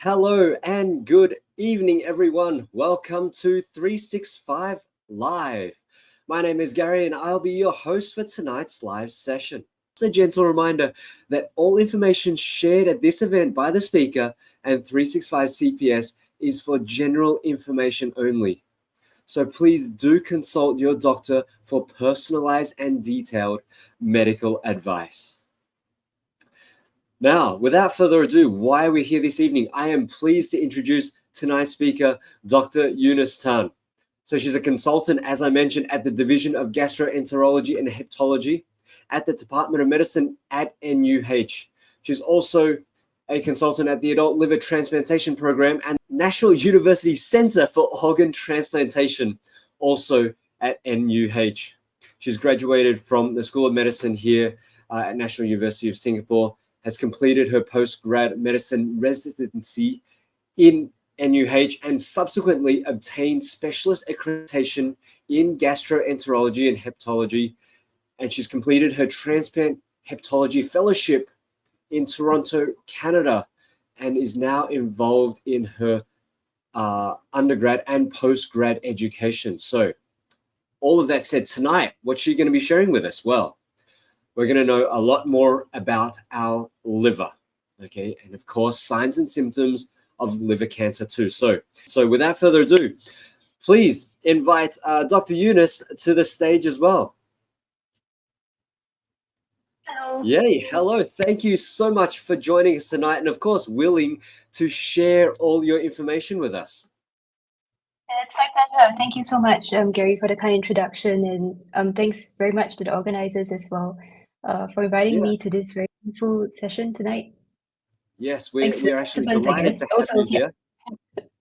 Hello and good evening, everyone. Welcome to 365 Live. My name is Gary and I'll be your host for tonight's live session. Just a gentle reminder that all information shared at this event by the speaker and 365 CPS is for general information only. So please do consult your doctor for personalized and detailed medical advice. Now, without further ado, why we're here this evening, I am pleased to introduce tonight's speaker, Dr. Eunice Tan. So she's a consultant, as I mentioned, at the Division of Gastroenterology and Hepatology at the Department of Medicine at NUH. She's also a consultant at the Adult Liver Transplantation Program and National University Center for Organ Transplantation, also at NUH. She's graduated from the School of Medicine here at National University of Singapore, has completed her postgrad medicine residency in NUH and subsequently obtained specialist accreditation in gastroenterology and hepatology. And she's completed her transplant hepatology fellowship in Toronto, Canada, and is now involved in her undergrad and postgrad education. So all of that said, tonight, what's she going to be sharing with us? Well, we're going to know a lot more about our liver, okay? And of course, signs and symptoms of liver cancer too. So without further ado, please invite Dr. Eunice to the stage as well. Hello. Yay, hello. Thank you so much for joining us tonight and of course, willing to share all your information with us. It's my pleasure. Thank you so much, Gary, for the kind introduction, and thanks very much to the organizers as well for inviting me to this very full session tonight. Yes, we're actually delighted to have you here.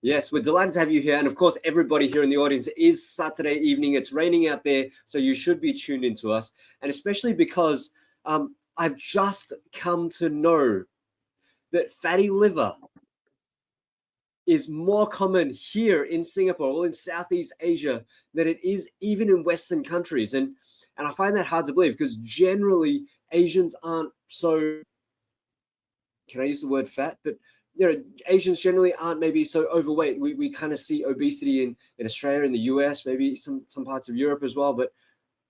Yes, we're delighted to have you here. And of course, everybody here in the audience, it is Saturday evening. It's raining out there, so you should be tuned into us. And especially because I've just come to know that fatty liver is more common here in Singapore or in Southeast Asia than it is even in Western countries. And I find that hard to believe because generally Asians aren't so, can I use the word fat? But Asians generally aren't maybe so overweight. We kind of see obesity in Australia, in the US, maybe some parts of Europe as well. But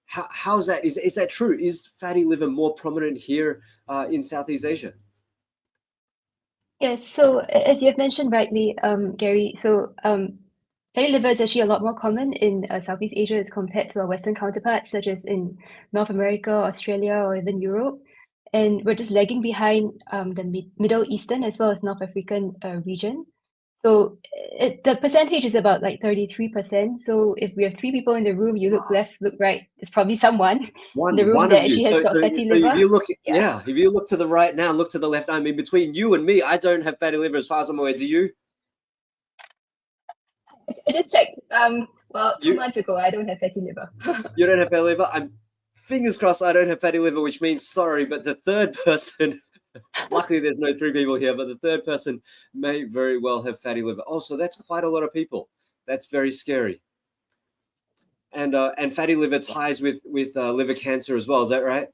how's that? Is that true? Is fatty liver more prominent here in Southeast Asia? Yes, so as you have mentioned rightly, Gary, so fatty liver is actually a lot more common in Southeast Asia as compared to our Western counterparts, such as in North America, Australia, or even Europe. And we're just lagging behind the Middle Eastern as well as North African region. So the percentage is about like 33%. So if we have three people in the room, you look left, look right, it's probably someone in the room that actually has got fatty liver. If you look, if you look to the right now, look to the left. I mean, between you and me, I don't have fatty liver as far as I'm aware. Do you? I just checked. Well, 2 months ago, I don't have fatty liver. You don't have fatty liver? I'm fingers crossed I don't have fatty liver, which means sorry, but the third person, luckily there's no three people here, but the third person may very well have fatty liver. Oh, so that's quite a lot of people. That's very scary. And fatty liver ties with liver cancer as well. Is that right?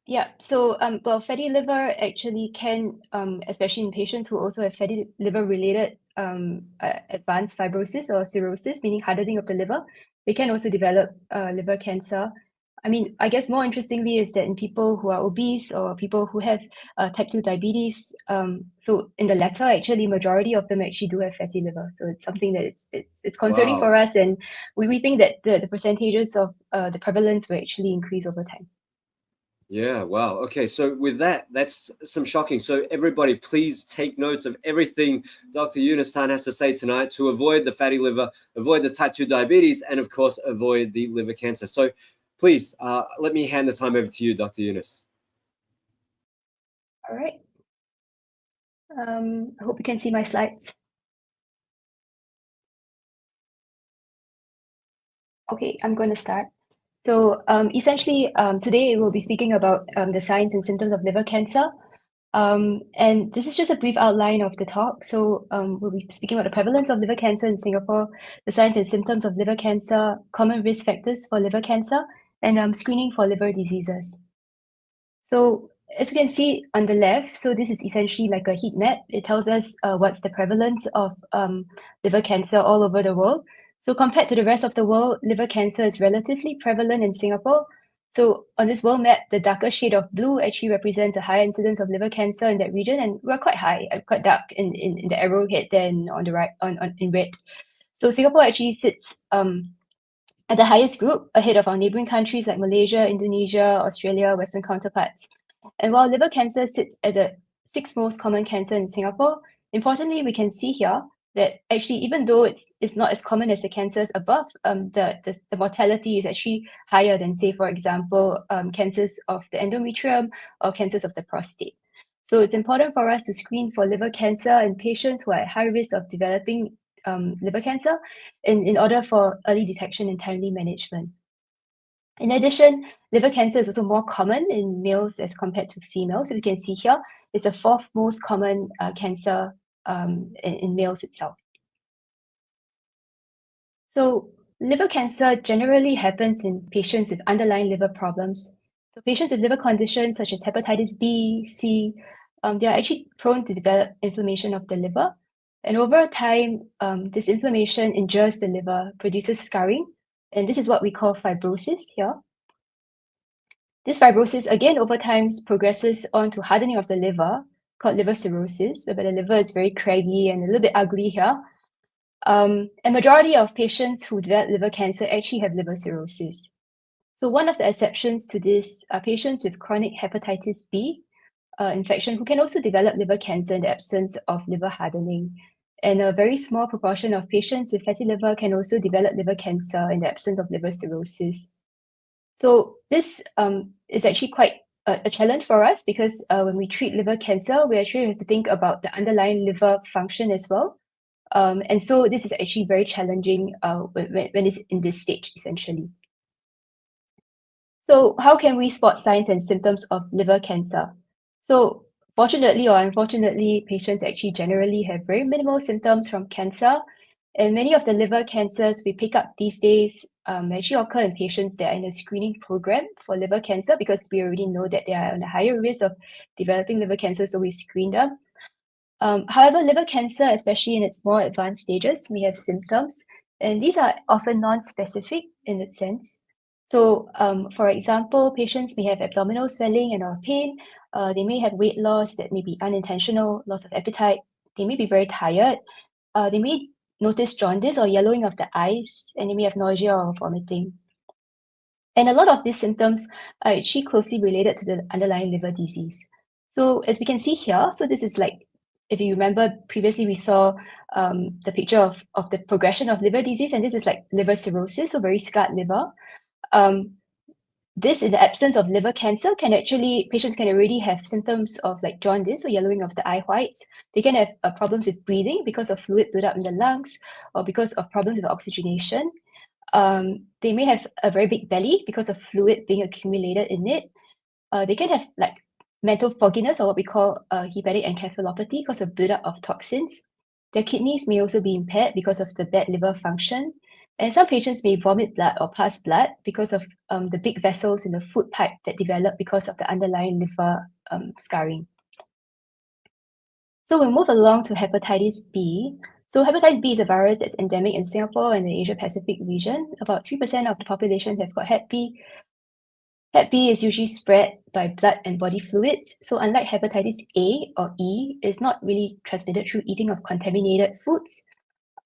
Yeah. So, well, fatty liver actually can, especially in patients who also have fatty liver-related advanced fibrosis or cirrhosis, meaning hardening of the liver, they can also develop liver cancer. I mean, I guess more interestingly is that in people who are obese or people who have type 2 diabetes, so in the latter, actually, majority of them actually do have fatty liver. So it's something that it's concerning for us, and we think that the percentages of the prevalence will actually increase over time. Yeah, wow. Okay, so with that, that's some shocking. So everybody, please take notes of everything Dr. Eunice Tan has to say tonight to avoid the fatty liver, avoid the type 2 diabetes, and of course, avoid the liver cancer. So please, let me hand the time over to you, Dr. Eunice. All right. I hope you can see my slides. Okay, I'm going to start. So essentially, today we'll be speaking about the signs and symptoms of liver cancer. And this is just a brief outline of the talk. So we'll be speaking about the prevalence of liver cancer in Singapore, the signs and symptoms of liver cancer, common risk factors for liver cancer, and screening for liver diseases. So as we can see on the left, so this is essentially like a heat map. It tells us what's the prevalence of liver cancer all over the world. So compared to the rest of the world, liver cancer is relatively prevalent in Singapore. So on this world map, the darker shade of blue actually represents a higher incidence of liver cancer in that region, and we're quite high, quite dark in the arrowhead there and on the right, in red. So Singapore actually sits at the highest group, ahead of our neighboring countries like Malaysia, Indonesia, Australia, Western counterparts. And while liver cancer sits at the sixth most common cancer in Singapore, importantly, we can see here that actually, even though it's not as common as the cancers above, the mortality is actually higher than, say, for example, cancers of the endometrium or cancers of the prostate. So it's important for us to screen for liver cancer in patients who are at high risk of developing liver cancer in order for early detection and timely management. In addition, liver cancer is also more common in males as compared to females. So you can see here, it's the fourth most common cancer in males itself. So liver cancer generally happens in patients with underlying liver problems. So patients with liver conditions such as hepatitis B, C, they are actually prone to develop inflammation of the liver. And over time, this inflammation injures the liver, produces scarring, and this is what we call fibrosis here. This fibrosis, again, over time progresses on to hardening of the liver, called liver cirrhosis, whereby the liver is very craggy and a little bit ugly here. A majority of patients who develop liver cancer actually have liver cirrhosis. So one of the exceptions to this are patients with chronic hepatitis B infection who can also develop liver cancer in the absence of liver hardening. And a very small proportion of patients with fatty liver can also develop liver cancer in the absence of liver cirrhosis. So this is actually quite a challenge for us because when we treat liver cancer, we actually have to think about the underlying liver function as well. And so this is actually very challenging when it's in this stage, essentially. So how can we spot signs and symptoms of liver cancer? So fortunately or unfortunately, patients actually generally have very minimal symptoms from cancer. And many of the liver cancers we pick up these days actually occur in patients that are in a screening program for liver cancer because we already know that they are on a higher risk of developing liver cancer, so we screen them. However, liver cancer, especially in its more advanced stages, may have symptoms, and these are often non-specific in its sense. So, for example, patients may have abdominal swelling and or pain. They may have weight loss that may be unintentional, loss of appetite. They may be very tired. They may notice jaundice or yellowing of the eyes, and they may have nausea or vomiting. And a lot of these symptoms are actually closely related to the underlying liver disease. So as we can see here, so this is like, if you remember previously we saw the picture of the progression of liver disease, and this is like liver cirrhosis, so very scarred liver. This, in the absence of liver cancer, patients can already have symptoms of like jaundice or yellowing of the eye whites. They can have problems with breathing because of fluid buildup in the lungs or because of problems with oxygenation. They may have a very big belly because of fluid being accumulated in it. They can have like mental fogginess or what we call hepatic encephalopathy because of buildup of toxins. Their kidneys may also be impaired because of the bad liver function. And some patients may vomit blood or pass blood because of the big vessels in the food pipe that develop because of the underlying liver scarring. So we move along to hepatitis B. So hepatitis B is a virus that's endemic in Singapore and the Asia Pacific region. About 3% of the population have got Hep B. Hep B is usually spread by blood and body fluids. So unlike hepatitis A or E, it's not really transmitted through eating of contaminated foods.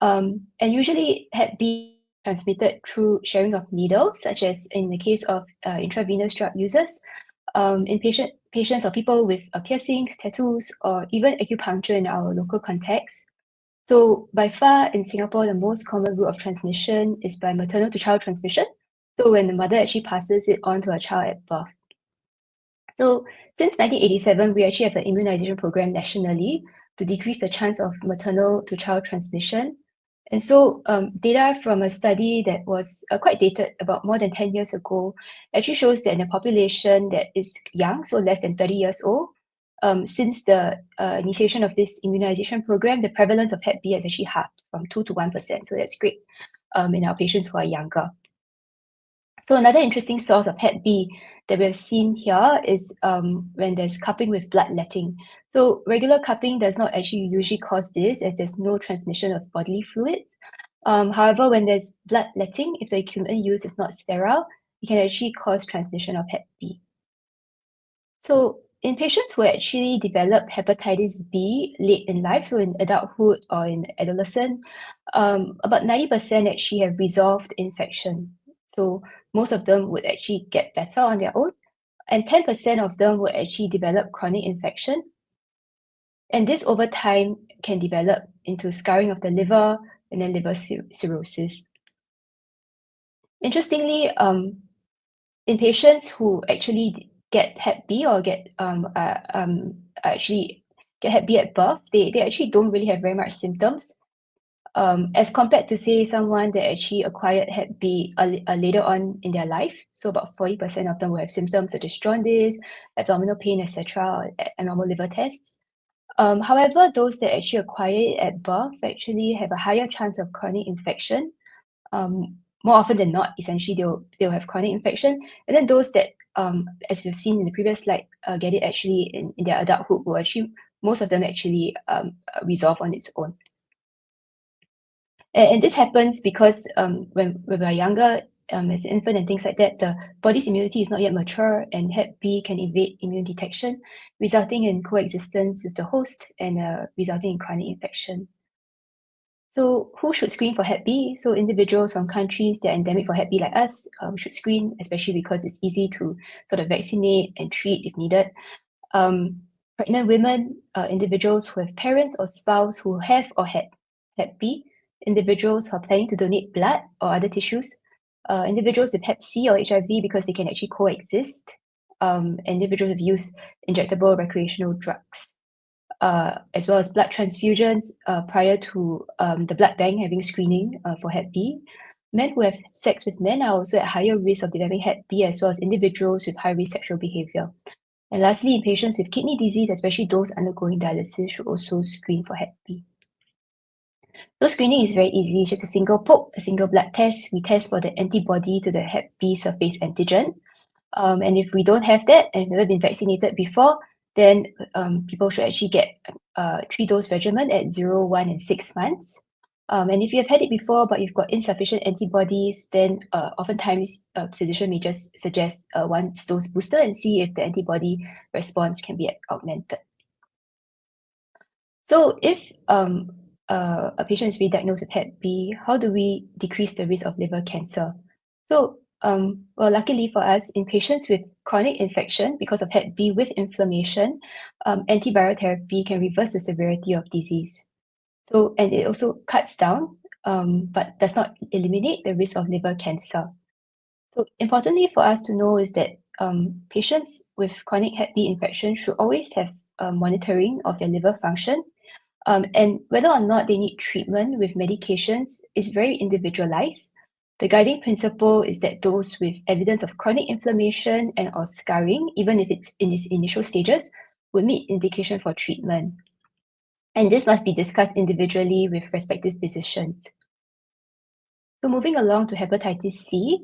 And usually Hep B is transmitted through sharing of needles, such as in the case of intravenous drug users, in patients or people with piercings, tattoos, or even acupuncture in our local context. So by far in Singapore, the most common route of transmission is by maternal to child transmission. So when the mother actually passes it on to a child at birth. So since 1987, we actually have an immunization program nationally to decrease the chance of maternal to child transmission. And so data from a study that was quite dated, about more than 10 years ago, actually shows that in a population that is young, so less than 30 years old, since the initiation of this immunization program, the prevalence of Hep B has actually halved from 2 to 1%. So that's great in our patients who are younger. So another interesting source of Hep B that we have seen here is when there's cupping with bloodletting. So regular cupping does not actually usually cause this, as there's no transmission of bodily fluids. However, when there's bloodletting, if the equipment used is not sterile, it can actually cause transmission of Hep B. So in patients who actually develop hepatitis B late in life, so in adulthood or in adolescence, about 90% actually have resolved infection. So most of them would actually get better on their own, and 10% of them will actually develop chronic infection. And this over time can develop into scarring of the liver and then liver cirrhosis. Interestingly, in patients who actually get Hep B or actually get Hep B at birth, they actually don't really have very much symptoms, as compared to, say, someone that actually acquired Hep B later on in their life. So about 40% of them will have symptoms such as jaundice, abdominal pain, etc., or abnormal liver tests. However, those that actually acquire it at birth actually have a higher chance of chronic infection. More often than not, essentially, they'll have chronic infection. And then those that, as we've seen in the previous slide, get it actually in their adulthood will actually, most of them actually resolve on its own. And this happens because when we're younger, as an infant and things like that, the body's immunity is not yet mature, and Hep B can evade immune detection, resulting in coexistence with the host and resulting in chronic infection. So who should screen for Hep B? So individuals from countries that are endemic for Hep B like us should screen, especially because it's easy to sort of vaccinate and treat if needed. Pregnant women, individuals who have parents or spouse who have or had Hep B, individuals who are planning to donate blood or other tissues, individuals with Hep C or HIV because they can actually coexist, individuals who've used injectable recreational drugs, as well as blood transfusions prior to the blood bank having screening for Hep B. Men who have sex with men are also at higher risk of developing Hep B, as well as individuals with high-risk sexual behavior. And lastly, in patients with kidney disease, especially those undergoing dialysis, should also screen for Hep B. So screening is very easy. It's just a single poke, a single blood test. We test for the antibody to the Hep B surface antigen. And if we don't have that and have never been vaccinated before, then people should actually get a 3-dose regimen at 0, 1, and 6 months. And if you have had it before, but you've got insufficient antibodies, then oftentimes a physician may just suggest a 1-dose booster and see if the antibody response can be augmented. So if a patient is being diagnosed with Hep B, how do we decrease the risk of liver cancer? So, well, luckily for us, in patients with chronic infection because of Hep B with inflammation, antiviral therapy can reverse the severity of disease. So, and it also cuts down, but does not eliminate the risk of liver cancer. So, importantly for us to know is that patients with chronic Hep B infection should always have monitoring of their liver function. And whether or not they need treatment with medications is very individualized. The guiding principle is that those with evidence of chronic inflammation and or scarring, even if it's in its initial stages, would meet indication for treatment. And this must be discussed individually with respective physicians. So moving along to hepatitis C.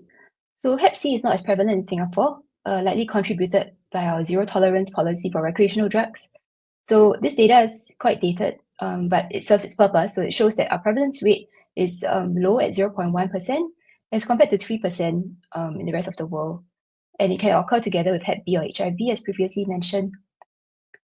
So Hep C is not as prevalent in Singapore, likely contributed by our zero tolerance policy for recreational drugs. So this data is quite dated, but it serves its purpose. So it shows that our prevalence rate is low at 0.1% as compared to 3% in the rest of the world. And it can occur together with Hep B or HIV, as previously mentioned.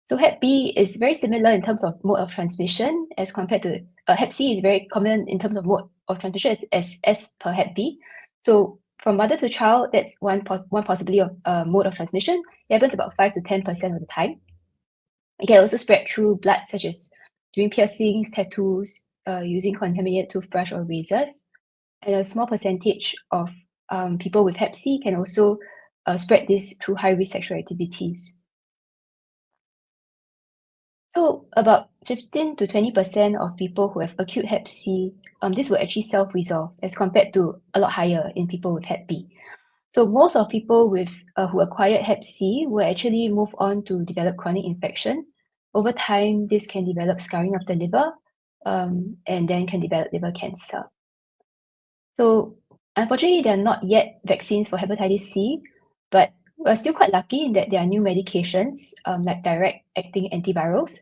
So Hep B is very similar in terms of mode of transmission as compared to Hep C is very common in terms of mode of transmission as per Hep B. So from mother to child, that's one possibility of mode of transmission. It happens about 5 to 10% of the time. It can also spread through blood, such as doing piercings, tattoos, using contaminated toothbrush or razors. And a small percentage of people with Hep C can also spread this through high-risk sexual activities. So about 15 to 20% of people who have acute Hep C, this will actually self-resolve as compared to a lot higher in people with Hep B. So most of people with who acquired Hep C will actually move on to develop chronic infection. Over time, this can develop scarring of the liver, and then can develop liver cancer. So Unfortunately, there are not yet vaccines for hepatitis C, but we're still quite lucky in that there are new medications, like direct-acting antivirals.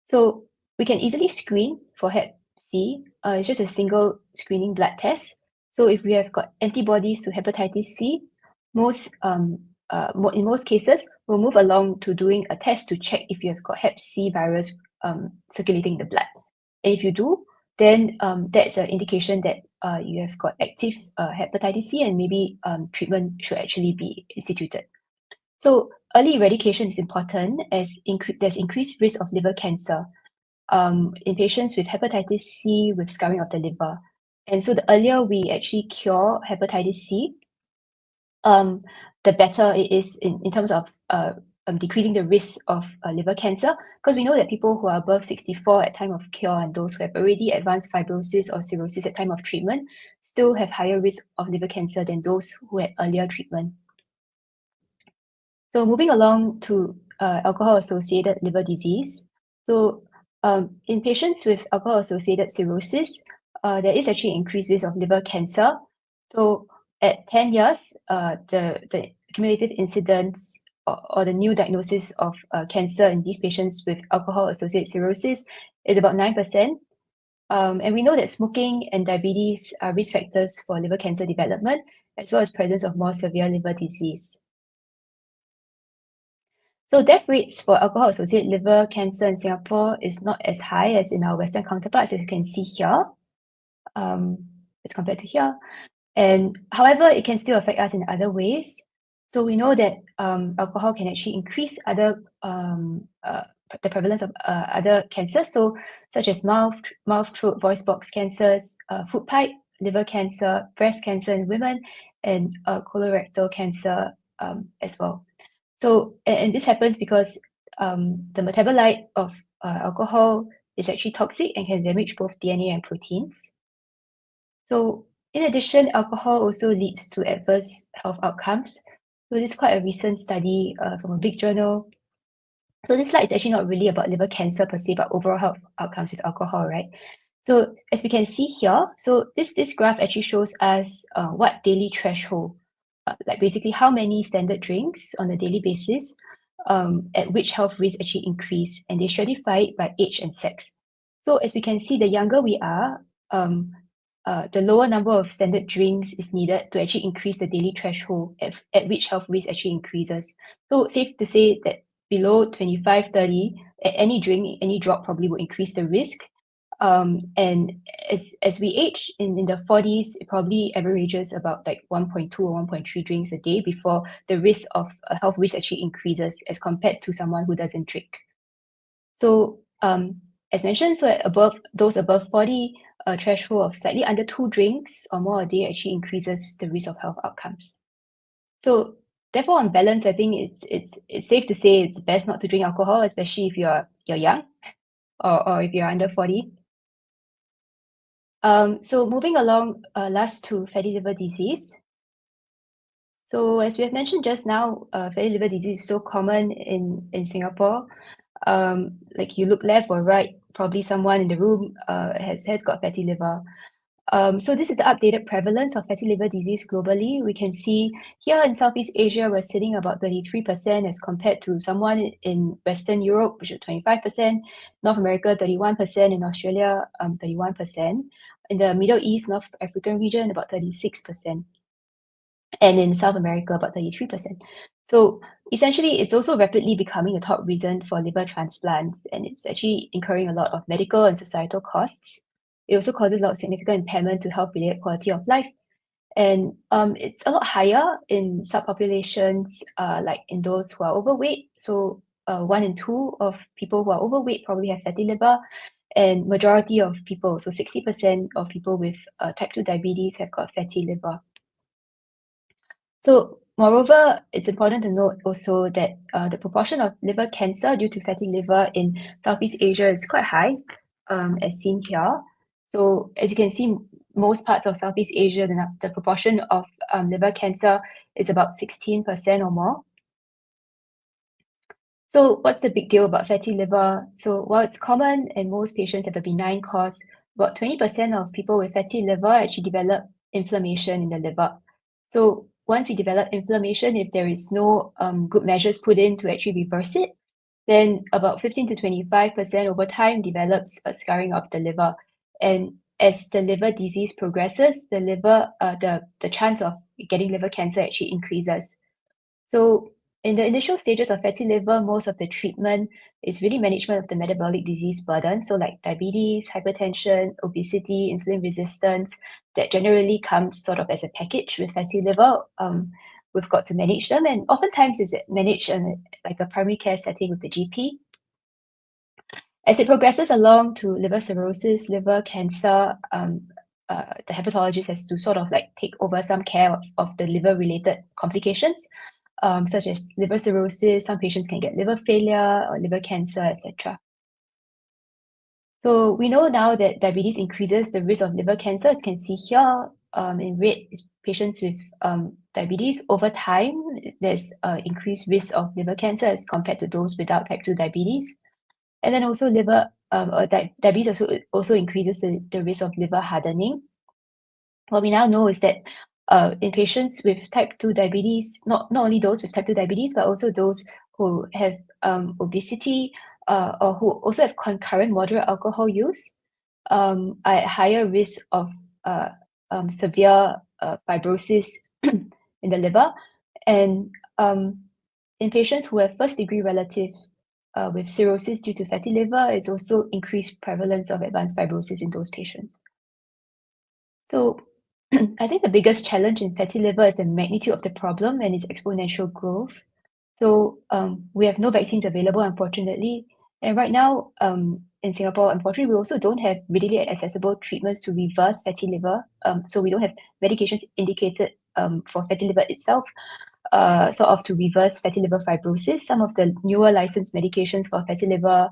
So we can easily screen for Hep C. It's just a single screening blood test. So if we have got antibodies to hepatitis C, in most cases, we'll move along to doing a test to check if you have got Hep C virus circulating in the blood. And if you do, then that's an indication that you have got active hepatitis C, and maybe treatment should actually be instituted. So early eradication is important as there's increased risk of liver cancer in patients with hepatitis C with scarring of the liver. And so the earlier we actually cure hepatitis C, the better it is in terms of decreasing the risk of liver cancer, because we know that people who are above 64 at time of cure and those who have already advanced fibrosis or cirrhosis at time of treatment still have higher risk of liver cancer than those who had earlier treatment. So moving along to alcohol-associated liver disease. So in patients with alcohol-associated cirrhosis, there is actually increased risk of liver cancer. So at 10 years, the cumulative incidence or the new diagnosis of cancer in these patients with alcohol-associated cirrhosis is about 9%. And we know that smoking and diabetes are risk factors for liver cancer development, as well as presence of more severe liver disease. So death rates for alcohol-associated liver cancer in Singapore is not as high as in our Western counterparts, as you can see here, as compared to here. And however, it can still affect us in other ways. So we know that alcohol can actually increase the prevalence of other cancers, so such as mouth, throat, voice box cancers, food pipe, liver cancer, breast cancer in women, and colorectal cancer as well. So, and this happens because the metabolite of alcohol is actually toxic and can damage both DNA and proteins. So, in addition, alcohol also leads to adverse health outcomes. So, this is quite a recent study from a big journal. So, this slide is actually not really about liver cancer per se, but overall health outcomes with alcohol, right? So, as we can see here, so this graph actually shows us what daily threshold, like basically how many standard drinks on a daily basis at which health risk actually increase, and they stratify it by age and sex. So as we can see, the younger we are, the lower number of standard drinks is needed to actually increase the daily threshold at which health risk actually increases. So safe to say that below 25, 30, any drink, any drop probably will increase the risk. And as we age in the 40s, it probably averages about like 1.2 or 1.3 drinks a day before the risk of health risk actually increases as compared to someone who doesn't drink. So as mentioned, so those above 40, a threshold of slightly under 2 drinks or more a day actually increases the risk of health outcomes. So therefore, on balance, I think it's safe to say it's best not to drink alcohol, especially if you're young or if you're under 40. So moving along, last to fatty liver disease. So as we have mentioned just now, fatty liver disease is so common in Singapore. Like you look left or right, probably someone in the room has got fatty liver. So this is the updated prevalence of fatty liver disease globally. We can see here in Southeast Asia, we're sitting about 33% as compared to someone in Western Europe, which is 25%, North America, 31%, in Australia, 31%. In the Middle East, North African region, about 36%. And in South America, about 33%. So essentially, it's also rapidly becoming a top reason for liver transplants, and it's actually incurring a lot of medical and societal costs. It also causes a lot of significant impairment to health-related quality of life. And it's a lot higher in subpopulations, like in those who are overweight. So 1 in 2 of people who are overweight probably have fatty liver, and majority of people, so 60% of people with type 2 diabetes have got fatty liver. So moreover, it's important to note also that the proportion of liver cancer due to fatty liver in Southeast Asia is quite high, as seen here. So as you can see, most parts of Southeast Asia, the proportion of liver cancer is about 16% or more. So what's the big deal about fatty liver? So while it's common and most patients have a benign cause, about 20% of people with fatty liver actually develop inflammation in the liver. So once we develop inflammation, if there is no good measures put in to actually reverse it, then about 15 to 25% over time develops a scarring of the liver. And as the liver disease progresses, the liver, the chance of getting liver cancer actually increases. So in the initial stages of fatty liver, most of the treatment is really management of the metabolic disease burden. So like diabetes, hypertension, obesity, insulin resistance, that generally comes sort of as a package with fatty liver. We've got to manage them, and oftentimes is managed in like a primary care setting with the GP. As it progresses along to liver cirrhosis, liver cancer, the hepatologist has to sort of like take over some care of the liver-related complications, such as liver cirrhosis. Some patients can get liver failure or liver cancer, etc. So we know now that diabetes increases the risk of liver cancer. As you can see here, in red is patients with diabetes. Over time, there's increased risk of liver cancer as compared to those without type 2 diabetes. And then also diabetes also increases the risk of liver hardening. What we now know is that in patients with type 2 diabetes, not only those with type 2 diabetes, but also those who have obesity or who also have concurrent moderate alcohol use, are at higher risk of severe fibrosis in the liver. And in patients who have first degree relative with cirrhosis due to fatty liver, it's also increased prevalence of advanced fibrosis in those patients. So I think the biggest challenge in fatty liver is the magnitude of the problem and its exponential growth. So we have no vaccines available, unfortunately. And right now, in Singapore, unfortunately, we also don't have readily accessible treatments to reverse fatty liver. So we don't have medications indicated for fatty liver itself, sort of to reverse fatty liver fibrosis. Some of the newer licensed medications for fatty liver,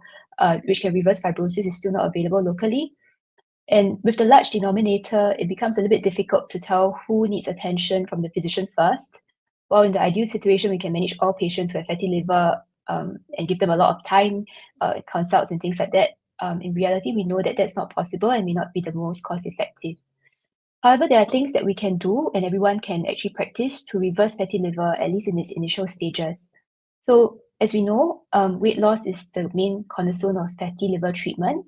which can reverse fibrosis, is still not available locally. And with the large denominator, it becomes a little bit difficult to tell who needs attention from the physician first. While in the ideal situation, we can manage all patients who have fatty liver and give them a lot of time, consults and things like that. In reality, we know that that's not possible and may not be the most cost effective. However, there are things that we can do and everyone can actually practice to reverse fatty liver, at least in its initial stages. So as we know, weight loss is the main cornerstone of fatty liver treatment.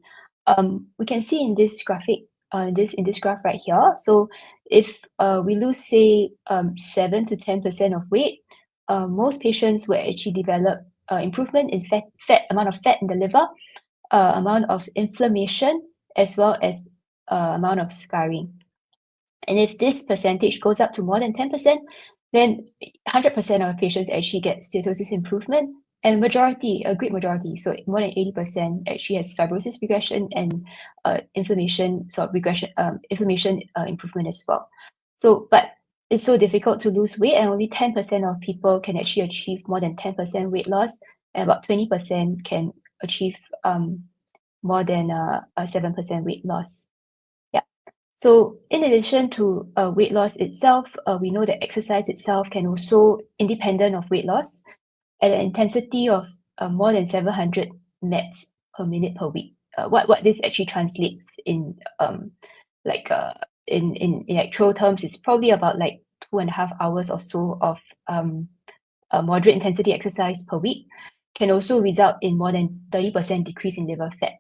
We can see in this graphic, in this graph right here. So if we lose, say, 7 to 10% of weight, most patients will actually develop improvement in amount of fat in the liver, amount of inflammation, as well as amount of scarring. And if this percentage goes up to more than 10%, then 100% of patients actually get steatosis improvement, and a great majority, so more than 80% actually has fibrosis regression and inflammation regression, inflammation improvement as well. So, but it's so difficult to lose weight, and only 10% of people can actually achieve more than 10% weight loss, and about 20% can achieve more than 7% weight loss. So in addition to weight loss itself, we know that exercise itself can also, independent of weight loss, at an intensity of more than 700 meds per minute per week. What this actually translates in in actual terms is probably about like 2.5 hours or so of moderate intensity exercise per week can also result in more than 30% decrease in liver fat.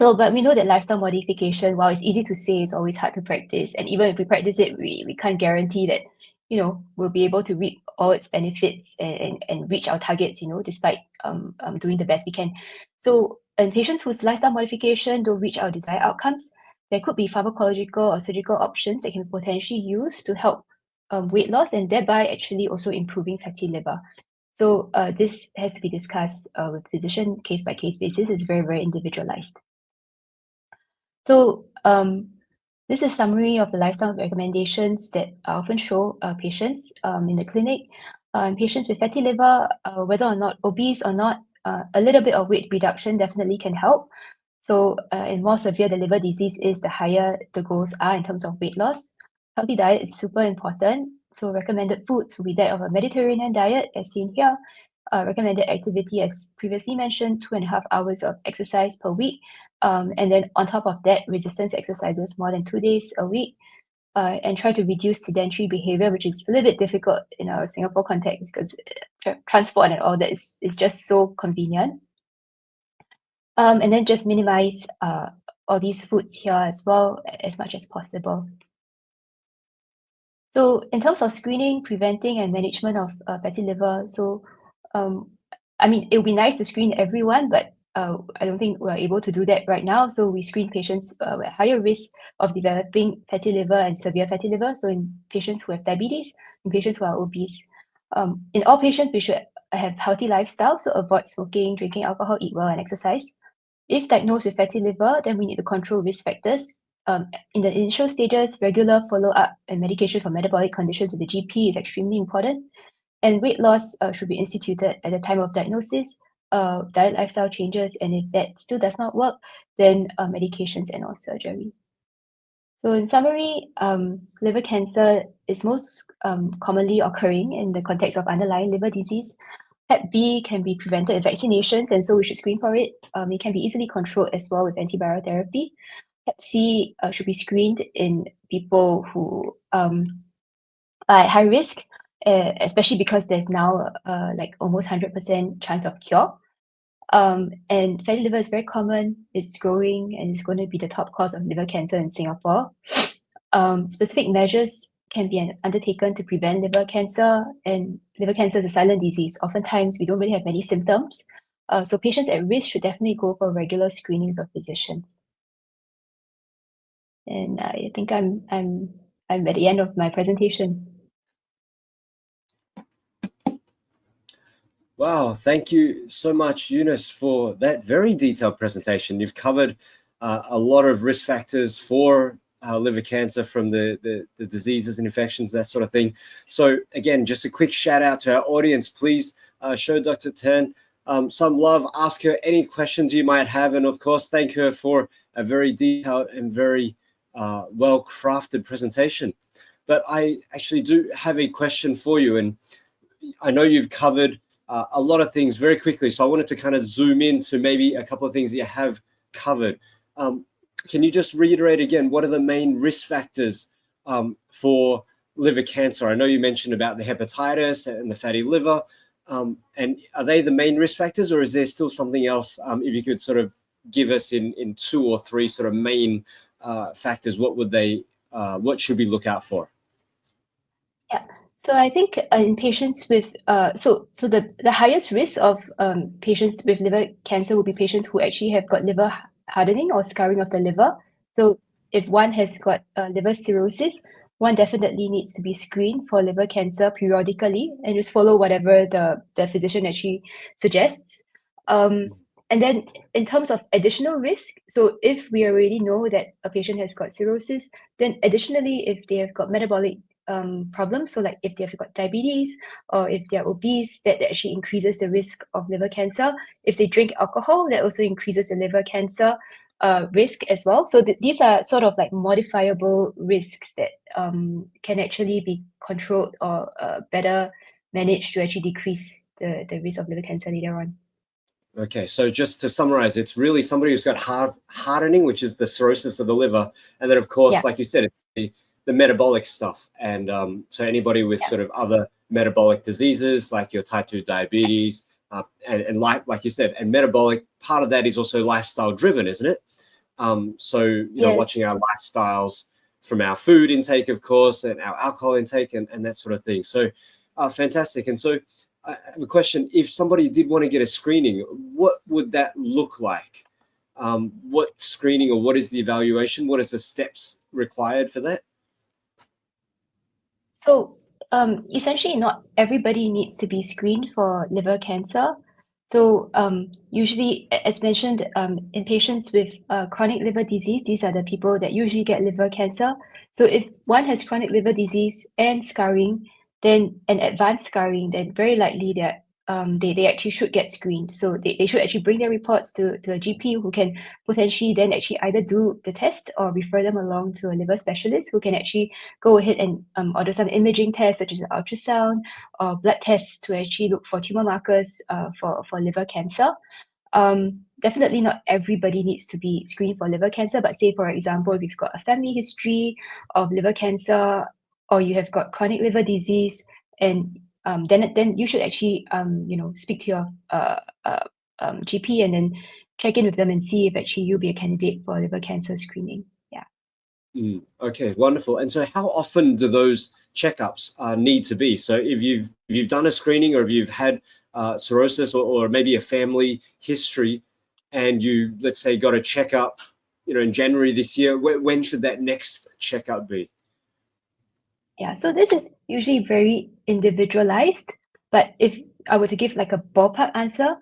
So, but we know that lifestyle modification, while it's easy to say, it's always hard to practice. And even if we practice it, we can't guarantee that, we'll be able to reap all its benefits and reach our targets, despite doing the best we can. So in patients whose lifestyle modification don't reach our desired outcomes, there could be pharmacological or surgical options that can be potentially used to help weight loss and thereby actually also improving fatty liver. So this has to be discussed with physician case-by-case basis. It's very, very individualized. So this is a summary of the lifestyle recommendations that I often show patients in the clinic. Patients with fatty liver, whether or not obese or not, a little bit of weight reduction definitely can help. So in more severe the liver disease is, the higher the goals are in terms of weight loss. Healthy diet is super important. So recommended foods will be that of a Mediterranean diet, as seen here. Recommended activity, as previously mentioned, 2.5 hours of exercise per week. And then on top of that, resistance exercises more than 2 days a week. and try to reduce sedentary behavior, which is a little bit difficult in our Singapore context because transport and all that is just so convenient. And then just minimize all these foods here as well as much as possible. So in terms of screening, preventing, and management of fatty liver, I mean, it would be nice to screen everyone, but I don't think we're able to do that right now. So we screen patients with higher risk of developing fatty liver and severe fatty liver. So in patients who have diabetes, in patients who are obese. In all patients, we should have healthy lifestyle, so avoid smoking, drinking alcohol, eat well, and exercise. If diagnosed with fatty liver, then we need to control risk factors. In the initial stages, regular follow-up and medication for metabolic conditions with the GP is extremely important. And weight loss should be instituted at the time of diagnosis, diet lifestyle changes, and if that still does not work, then medications and or surgery. So in summary, liver cancer is most commonly occurring in the context of underlying liver disease. Hep B can be prevented with vaccinations, and so we should screen for it. It can be easily controlled as well with antiviral therapy. Hep C should be screened in people who are at high risk, especially because there's now like almost 100% chance of cure. And fatty liver is very common, it's growing, and it's going to be the top cause of liver cancer in Singapore. Specific measures can be undertaken to prevent liver cancer, and liver cancer is a silent disease. Oftentimes, we don't really have many symptoms. So patients at risk should definitely go for regular screening with physicians. And I think I'm at the end of my presentation. Wow, thank you so much, Eunice, for that very detailed presentation. You've covered a lot of risk factors for liver cancer from the diseases and infections, that sort of thing. So again, just a quick shout out to our audience. Please show Dr. Tan some love, ask her any questions you might have, and of course, thank her for a very detailed and very well-crafted presentation. But I actually do have a question for you, and I know you've covered a lot of things very quickly, so I wanted to kind of zoom into maybe a couple of things that you have covered. Can you just reiterate again, what are the main risk factors for liver cancer? I know you mentioned about the hepatitis and the fatty liver, and are they the main risk factors, or is there still something else? If you could sort of give us in 2 or 3 sort of main factors, what should we look out for? Yeah. So I think in patients with the highest risk of patients with liver cancer will be patients who actually have got liver hardening or scarring of the liver. So if one has got liver cirrhosis, one definitely needs to be screened for liver cancer periodically and just follow whatever the physician actually suggests. And then in terms of additional risk, so if we already know that a patient has got cirrhosis, then additionally, if they have got metabolic problems, so like if they've got diabetes or if they're obese, that actually increases the risk of liver cancer. If they drink alcohol, that also increases the liver cancer risk as well. So these are sort of like modifiable risks that can actually be controlled or better managed to actually decrease the risk of liver cancer later on. Okay, so just to summarize, it's really somebody who's got hardening, which is the cirrhosis of the liver, and then of course, like you said, it's the metabolic stuff. And so anybody with sort of other metabolic diseases, like your type 2 diabetes, and like you said, and metabolic, part of that is also lifestyle driven, isn't it? So, you know, watching our lifestyles from our food intake, of course, and our alcohol intake and that sort of thing. So fantastic. And so I have a question. If somebody did want to get a screening, what would that look like? What screening, or what is the evaluation? What is the steps required for that? So essentially, not everybody needs to be screened for liver cancer. So usually, as mentioned, in patients with chronic liver disease, these are the people that usually get liver cancer. So if one has chronic liver disease and scarring, then an advanced scarring, then very likely that they actually should get screened. So they should actually bring their reports to a GP who can potentially then actually either do the test or refer them along to a liver specialist who can actually go ahead and order some imaging tests such as an ultrasound or blood tests to actually look for tumor markers for liver cancer. Definitely not everybody needs to be screened for liver cancer, but say, for example, if you've got a family history of liver cancer or you have got chronic liver disease, and then you should actually speak to your GP and then check in with them and see if actually you'll be a candidate for liver cancer screening. Yeah. Okay, wonderful. And so how often do those checkups need to be? So if you've done a screening, or if you've had cirrhosis, or maybe a family history, and you, let's say, got a checkup, in January this year, when should that next checkup be? Yeah, so this is usually very individualized, but if I were to give like a ballpark answer,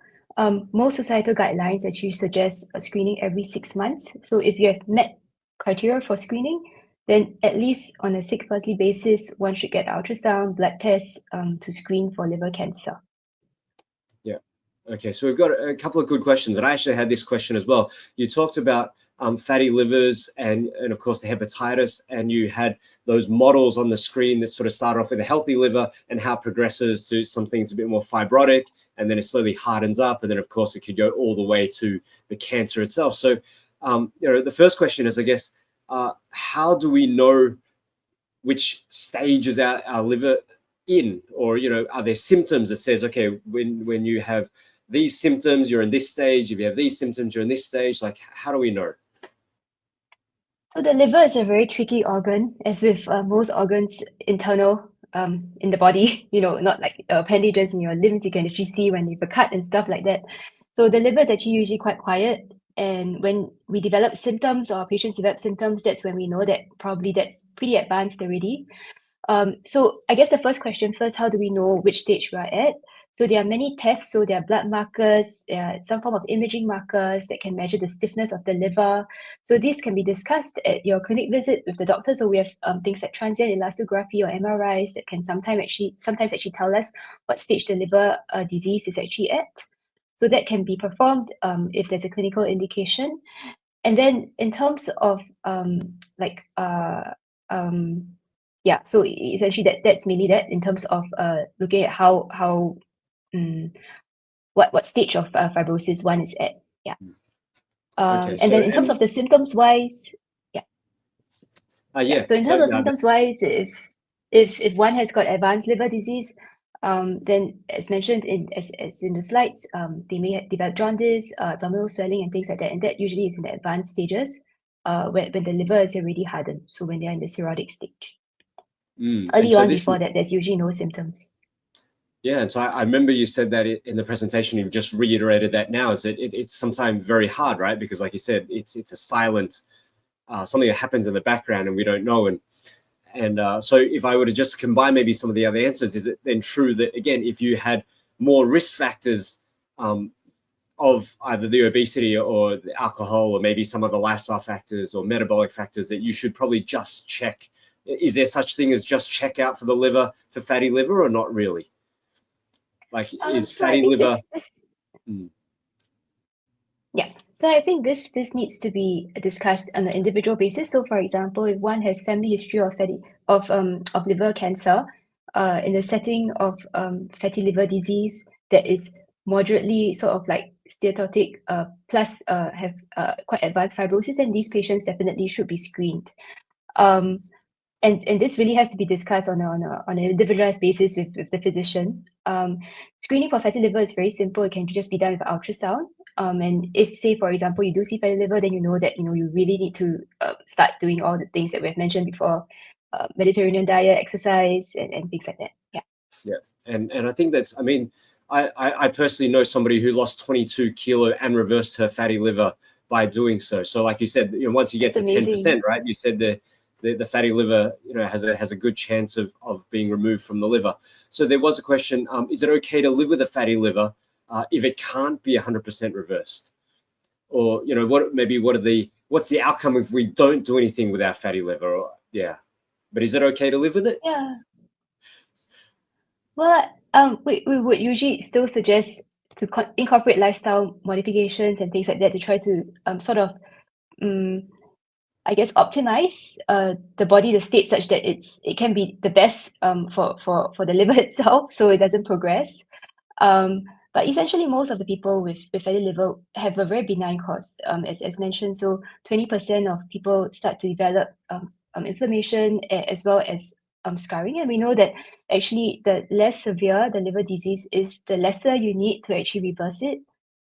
most societal guidelines actually suggest a screening every 6 months. So if you have met criteria for screening, then at least on a 6 monthly basis, one should get ultrasound, blood tests to screen for liver cancer. Yeah. Okay, so we've got a couple of good questions, and I actually had this question as well. You talked about fatty livers and of course the hepatitis, and you had those models on the screen that sort of started off with a healthy liver and how it progresses to some things a bit more fibrotic, and then it slowly hardens up, and then of course it could go all the way to the cancer itself. So the first question is, I guess, how do we know which stage is our liver in? Or are there symptoms that says, okay, when you have these symptoms, you're in this stage? If you have these symptoms, you're in this stage? Like, how do we know? So the liver is a very tricky organ, as with most organs internal in the body, not like appendages in your limbs you can actually see when you have a cut and stuff like that. So the liver is actually usually quite quiet. And when we develop symptoms or patients develop symptoms, that's when we know that probably that's pretty advanced already. So I guess the first question first, how do we know which stage we are at? So there are many tests. So there are blood markers, there are some form of imaging markers that can measure the stiffness of the liver. So these can be discussed at your clinic visit with the doctor. So we have things like transient elastography or MRIs that can sometimes actually tell us what stage the liver disease is actually at. So that can be performed if there's a clinical indication. And then in terms of yeah, so essentially that's mainly that in terms of looking at how what stage of fibrosis one is at. Yeah. Okay, And then in terms of the symptoms wise, yeah. So in terms of symptoms wise, if one has got advanced liver disease, then as mentioned as in the slides, they may develop jaundice, abdominal swelling, and things like that. And that usually is in the advanced stages, when the liver is already hardened. So when they're in the cirrhotic stage. Early on before that, there's usually no symptoms. Yeah, and so I remember you said that in the presentation. You've just reiterated that now. Is that it's sometimes very hard, right? Because like you said, it's a silent something that happens in the background and we don't know. And so if I were to just combine maybe some of the other answers, is it then true that, again, if you had more risk factors of either the obesity or the alcohol, or maybe some of the lifestyle factors or metabolic factors, that you should probably just check? Is there such thing as just check out for the liver, for fatty liver, or not really? Like, is fatty liver? Yeah, so I think this needs to be discussed on an individual basis. So, for example, if one has family history of liver cancer, in the setting of fatty liver disease that is moderately sort of like steatotic, plus have quite advanced fibrosis, then these patients definitely should be screened. And this really has to be discussed on an individualized basis with the physician. Screening for fatty liver is very simple. It can just be done with ultrasound. And if, say, for example, you do see fatty liver, then you know that you really need to start doing all the things that we have mentioned before, Mediterranean diet, exercise, and things like that. Yeah. Yeah, and I think that's. I mean, I personally know somebody who lost 22 kilo and reversed her fatty liver by doing so. So, like you said, once you get That's to amazing. 10%, right? You said the fatty liver, has a good chance of being removed from the liver. So there was a question: is it okay to live with a fatty liver if it can't be 100% reversed? Or what's the outcome if we don't do anything with our fatty liver? Or, yeah, but is it okay to live with it? Yeah. Well, we would usually still suggest to incorporate lifestyle modifications and things like that to try to sort of I guess optimize the body, the state, such that it can be the best for the liver itself, so it doesn't progress. But essentially, most of the people with fatty liver have a very benign cause, as mentioned. So 20% of people start to develop inflammation as well as scarring. And we know that actually the less severe the liver disease is, the lesser you need to actually reverse it.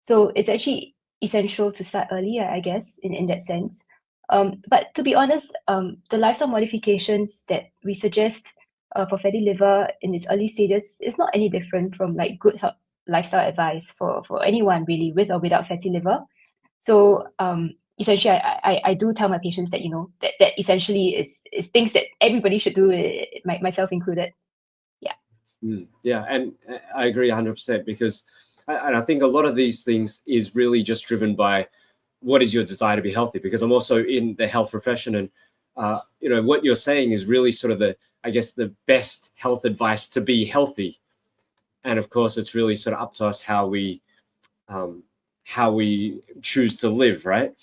So it's actually essential to start early, I guess, in that sense. But to be honest, the lifestyle modifications that we suggest for fatty liver in its early stages is not any different from like good health lifestyle advice for anyone really, with or without fatty liver. So essentially, I do tell my patients that, you know, that essentially is things that everybody should do, myself included. Yeah, and I agree 100% because I think a lot of these things is really just driven by what is your desire to be healthy. Because I'm also in the health profession, and you know, what you're saying is really sort of the, I guess, the best health advice to be healthy. And of course, it's really sort of up to us how we choose to live, right?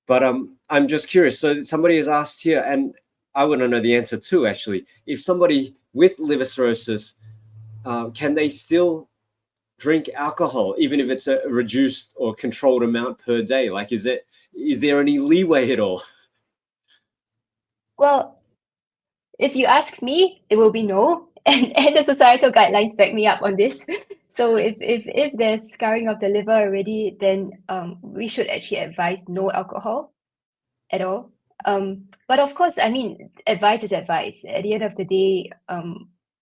But I'm just curious. So somebody has asked here, and I want to know the answer too, actually. If somebody with liver cirrhosis, can they still drink alcohol, even if it's a reduced or controlled amount per day? Like, is there any leeway at all? Well, if you ask me, it will be no, and the societal guidelines back me up on this. So if there's scarring of the liver already, then we should actually advise no alcohol at all. But of course, I mean, advice is advice. At the end of the day,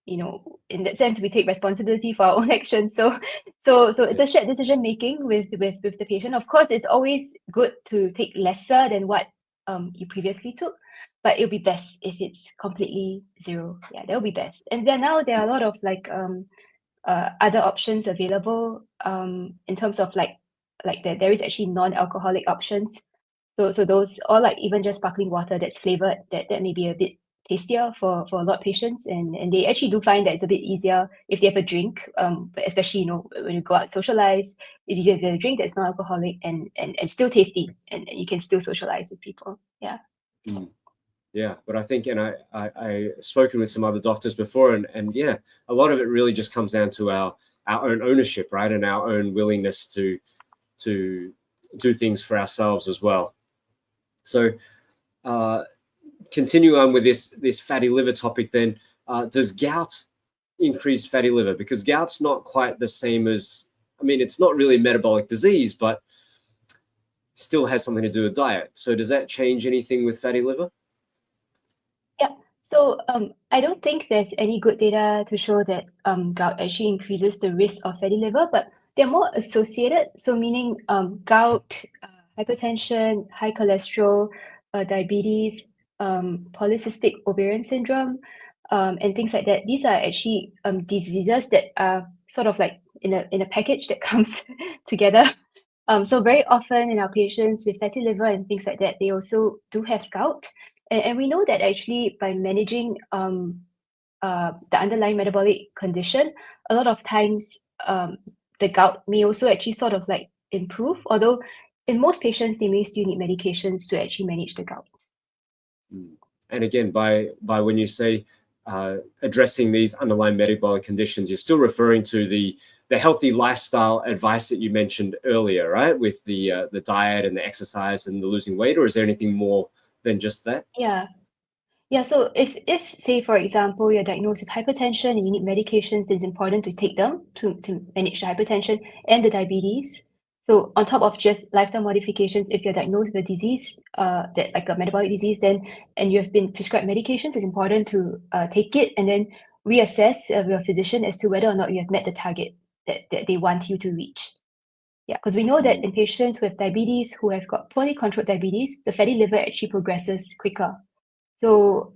you know, in that sense, we take responsibility for our own actions. So it's a shared decision making with the patient. Of course, it's always good to take lesser than what you previously took, but it'll be best if it's completely zero. Yeah, that'll be best. And then now there are a lot of like other options available in terms of like there is actually non-alcoholic options. So those, or like even just sparkling water that's flavored, that may be a bit tastier for a lot of patients, and they actually do find that it's a bit easier if they have a drink, but especially, you know, when you go out socialize, it's easier if you have a drink that's not alcoholic and still tasty, and you can still socialize with people. Yeah. Yeah, but I think, and I spoken with some other doctors before, and yeah, a lot of it really just comes down to our own ownership, right, and our own willingness to do things for ourselves as well. So continue on with this fatty liver topic then. Does gout increase fatty liver? Because gout's not quite the same as, I mean, it's not really a metabolic disease, but still has something to do with diet. So does that change anything with fatty liver? Yeah. So I don't think there's any good data to show that gout actually increases the risk of fatty liver, but they're more associated. So meaning gout, hypertension, high cholesterol, diabetes, polycystic ovarian syndrome, and things like that. These are actually diseases that are sort of like in a package that comes together. So very often in our patients with fatty liver and things like that, they also do have gout. And we know that actually by managing the underlying metabolic condition, a lot of times the gout may also actually sort of like improve, although in most patients, they may still need medications to actually manage the gout. And again, by when you say addressing these underlying metabolic conditions, you're still referring to the healthy lifestyle advice that you mentioned earlier, right? With the diet and the exercise and the losing weight, or is there anything more than just that? Yeah. Yeah, so if say, for example, you're diagnosed with hypertension and you need medications, it's important to take them to manage the hypertension and the diabetes. So on top of just lifestyle modifications, if you're diagnosed with a disease, that like a metabolic disease, then and you have been prescribed medications, it's important to take it and then reassess with your physician as to whether or not you have met the target that they want you to reach. Yeah, because we know that in patients with diabetes who have got poorly controlled diabetes, the fatty liver actually progresses quicker. So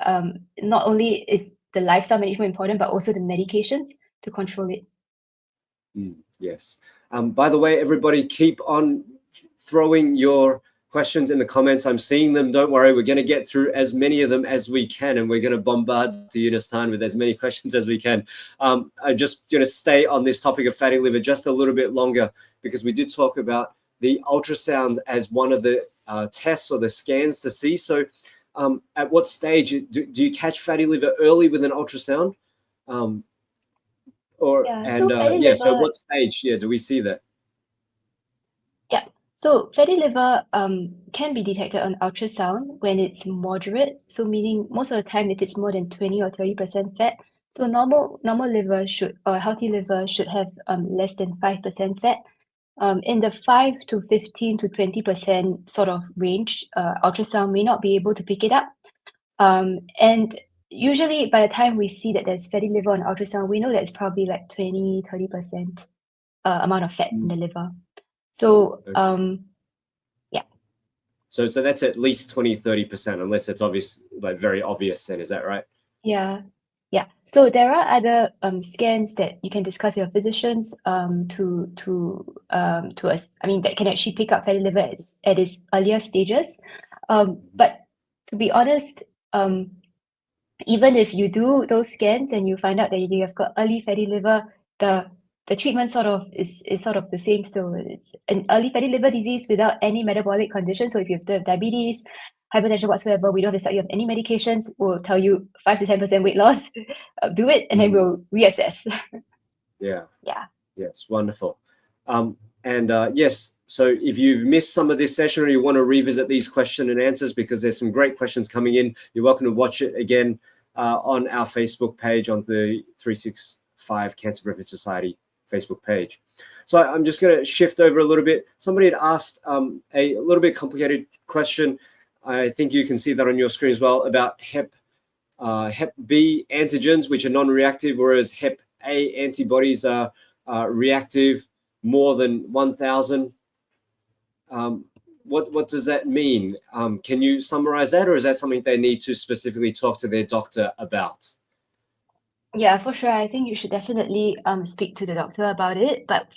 not only is the lifestyle management important, but also the medications to control it. Yes. By the way, everybody, keep on throwing your questions in the comments. I'm seeing them. Don't worry. We're going to get through as many of them as we can, and we're going to bombard Yunus Tan with as many questions as we can. I'm just going to stay on this topic of fatty liver just a little bit longer, because we did talk about the ultrasounds as one of the tests or the scans to see. So at what stage do you catch fatty liver early with an ultrasound? Or Yeah, and so fatty yeah, so liver, what stage, yeah, do we see that? yeah. So fatty liver can be detected on ultrasound when it's moderate. So meaning most of the time if it's more than 20 or 30% fat. So normal liver should or healthy liver should have less than 5% fat. In the 5 to 15 to 20% sort of range, ultrasound may not be able to pick it up. And usually by the time we see that there's fatty liver on ultrasound, we know that it's probably like 20, 30% amount of fat in the liver. So Okay. yeah. So that's at least 20-30%, unless it's obvious, like very obvious then, is that right? Yeah. Yeah. So there are other scans that you can discuss with your physicians I mean that can actually pick up fatty liver at its earlier stages. But to be honest, even if you do those scans and you find out that you have got early fatty liver, the treatment sort of is sort of the same still. It's an early fatty liver disease without any metabolic condition. So if you have diabetes, hypertension whatsoever, we don't have to start you have any medications. We'll tell you 5 to 10% weight loss, do it, and then we'll reassess. Yeah. Yeah. Yes, wonderful. And yes, so if you've missed some of this session or you want to revisit these question and answers, because there's some great questions coming in, you're welcome to watch it again on our Facebook page, on the 365 Cancer Prevention Society Facebook page. So I'm just going to shift over a little bit. Somebody had asked a little bit complicated question. I think you can see that on your screen as well, about Hep B antigens, which are non-reactive, whereas Hep A antibodies are reactive more than 1,000. What does that mean? Can you summarize that, or is that something they need to specifically talk to their doctor about? Yeah, for sure. I think you should definitely speak to the doctor about it. But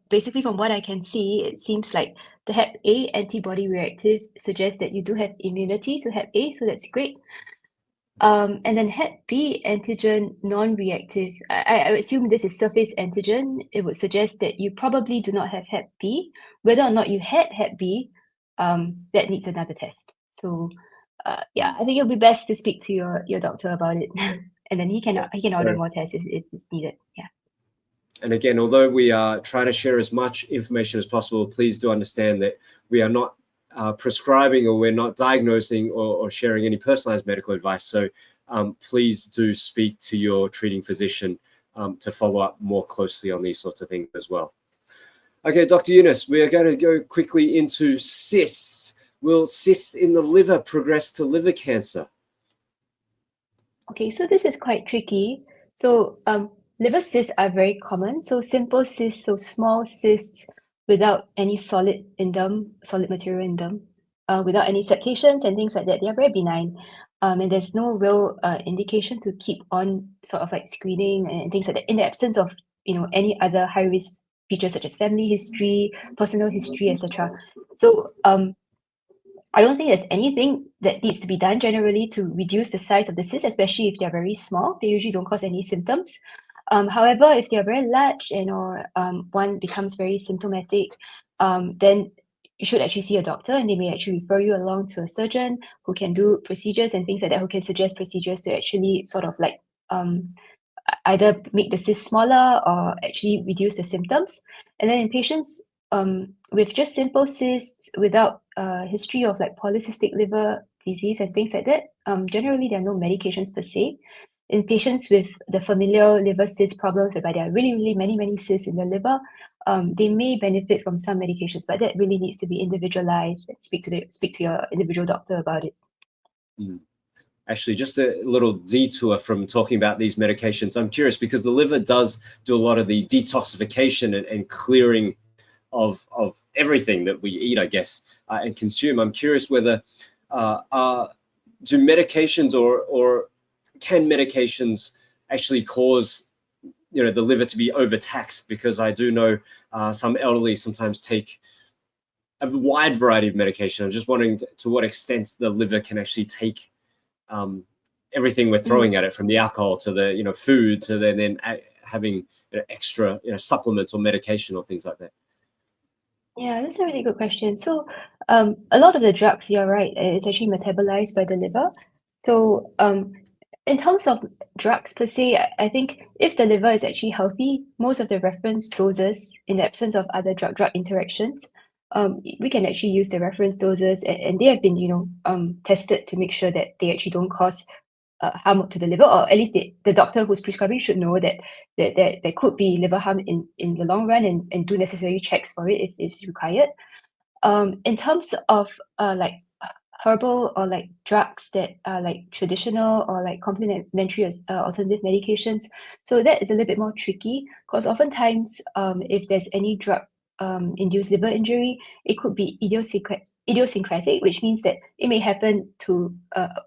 basically from what I can see, it seems like the Hep A antibody reactive suggests that you do have immunity to Hep A, so that's great. And then Hep B antigen non-reactive. I assume this is surface antigen. It would suggest that you probably do not have Hep B. Whether or not you had Hep B, that needs another test. So, yeah, I think it'll be best to speak to your doctor about it, and then he can order So, more tests if it's needed. Yeah. and again, although we are trying to share as much information as possible, please do understand that we are not prescribing, or we're not diagnosing or sharing any personalized medical advice. So please do speak to your treating physician to follow up more closely on these sorts of things as well. Okay, Dr. Yunus, we are going to go quickly into cysts. Will cysts in the liver progress to liver cancer? Okay, so this is quite tricky. So liver cysts are very common. So simple cysts, so small cysts without any solid material in them, without any septations and things like that. They are very benign. And there's no real indication to keep on sort of like screening and things like that in the absence of any other high risk features such as family history, personal history, etc. So I don't think there's anything that needs to be done generally to reduce the size of the cysts, especially if they're very small. They usually don't cause any symptoms. However, if they're very large and or one becomes very symptomatic, then you should actually see a doctor, and they may actually refer you along to a surgeon who can do procedures and things like that, who can suggest procedures to actually sort of like either make the cyst smaller or actually reduce the symptoms. And then in patients with just simple cysts without history of like polycystic liver disease and things like that, generally there are no medications per se. In patients with the familial liver cyst problems, whereby there are really, really many cysts in the liver, they may benefit from some medications, but that really needs to be individualized. Speak to your individual doctor about it. Actually, just a little detour from talking about these medications. I'm curious because the liver does do a lot of the detoxification and clearing of everything that we eat, I guess, and consume. I'm curious whether do medications or can medications actually cause the liver to be overtaxed? Because I do know some elderly sometimes take a wide variety of medication. I'm just wondering to what extent the liver can actually take everything we're throwing at it, from the alcohol to the food to then having extra supplements or medication or things like that. Yeah, that's a really good question. So, a lot of the drugs, you're right, it's actually metabolized by the liver. So, In terms of drugs per se, I think if the liver is actually healthy, most of the reference doses, in the absence of other drug-drug interactions, we can actually use the reference doses, and they have been, tested to make sure that they actually don't cause harm to the liver, or at least the doctor who's prescribing should know that there could be liver harm in the long run, and do necessary checks for it if it's required. In terms of like herbal or like drugs that are like traditional or like complementary as alternative medications, so that is a little bit more tricky because oftentimes if there's any drug induced liver injury, it could be idiosyncratic, which means that it may happen to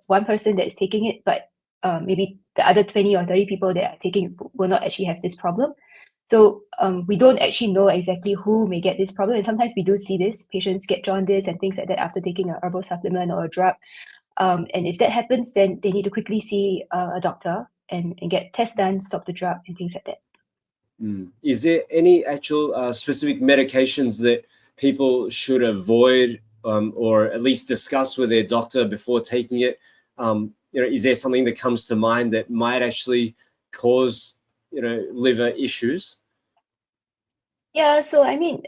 one person that is taking it, but maybe the other 20 or 30 people that are taking it will not actually have this problem. So we don't actually know exactly who may get this problem, and sometimes we do see this, patients get jaundice and things like that after taking a herbal supplement or a drug. And if that happens, then they need to quickly see a doctor and get tests done, stop the drug and things like that. Is there any actual specific medications that people should avoid or at least discuss with their doctor before taking it? Is there something that comes to mind that might actually cause liver issues? Yeah, so I mean,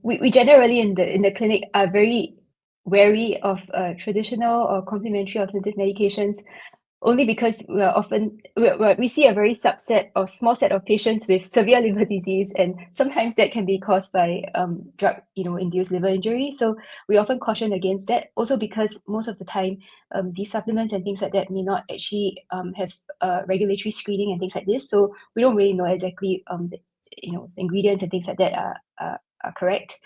we generally in the clinic are very wary of traditional or complementary alternative medications, only because we see a very subset or small set of patients with severe liver disease, and sometimes that can be caused by drug induced liver injury. So we often caution against that, also because most of the time these supplements and things like that may not actually have regulatory screening and things like this. So we don't really know exactly the ingredients and things like that are correct.